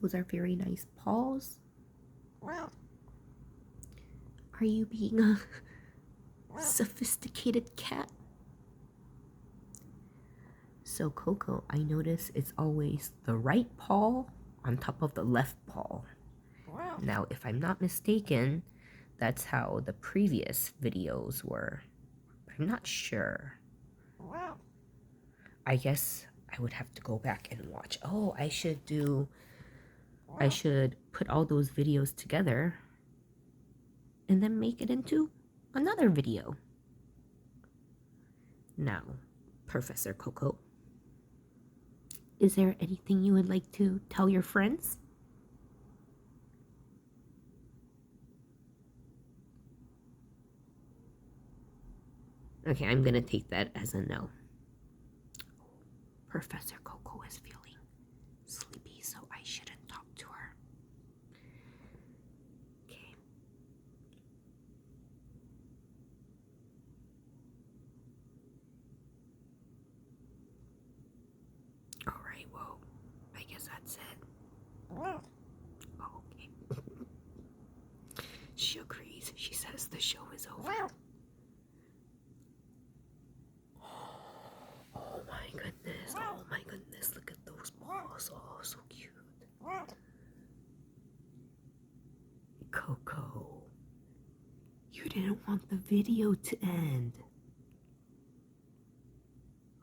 Those are very nice paws. Are you being a sophisticated cat? So Coco, I notice it's always the right paw on top of the left paw. Now, if I'm not mistaken, that's how the previous videos were. I'm not sure. I guess I would have to go back and watch. Oh, I should put all those videos together and then make it into another video. Now, Professor Coco, is there anything you would like to tell your friends? Okay, I'm gonna take that as a no. Professor Coco is feeling sleepy, so I shouldn't talk to her. Okay. Alright, well, I guess that's it. Oh, okay. She agrees. She says the show is over. Oh my goodness. Oh my goodness. Look at those paws. Oh, so cute. Coco, you didn't want the video to end.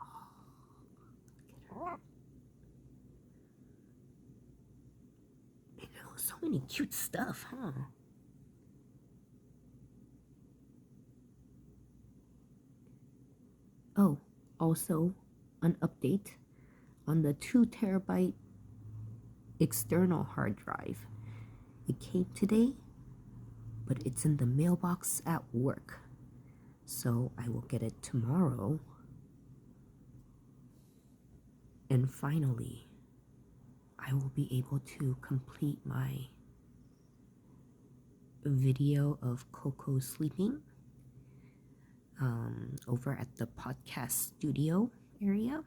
Oh, I know, so many cute stuff, huh? Oh, also, an update on the 2 terabyte external hard drive. It came today, but it's in the mailbox at work. So I will get it tomorrow. And finally, I will be able to complete my video of Coco sleeping over at the podcast studio area.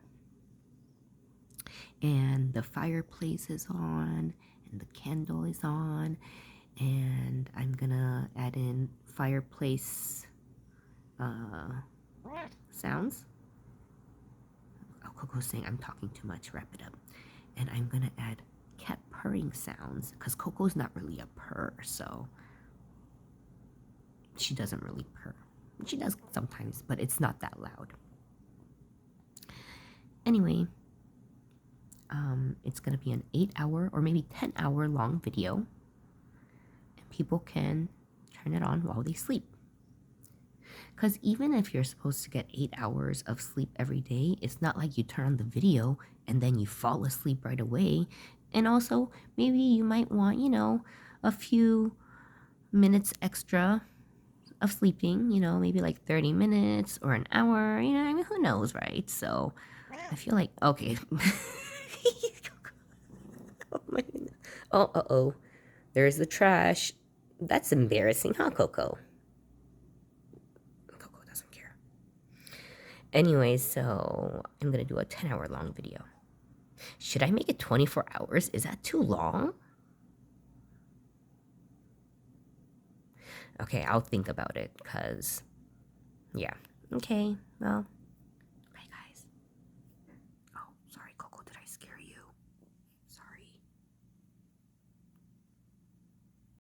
And the fireplace is on, and the candle is on, and I'm gonna add in fireplace sounds. Oh, Coco's saying I'm talking too much. Wrap it up. And I'm gonna add cat purring sounds because Coco's not really a purr, so she doesn't really purr. She does sometimes, but it's not that loud. Anyway, it's gonna be an 8-hour or maybe 10-hour long video, and people can turn it on while they sleep. Because even if you're supposed to get 8 hours of sleep every day, it's not like you turn on the video and then you fall asleep right away. And also, maybe you might want, a few minutes extra of sleeping, maybe like 30 minutes or an hour, I mean, who knows, right? So I feel like, okay. Oh my goodness. Oh, uh-oh. There's the trash. That's embarrassing, huh, Coco? Coco doesn't care. Anyway, so I'm gonna do a 10-hour long video. Should I make it 24 hours? Is that too long? Okay, I'll think about it, because, yeah. Okay, well,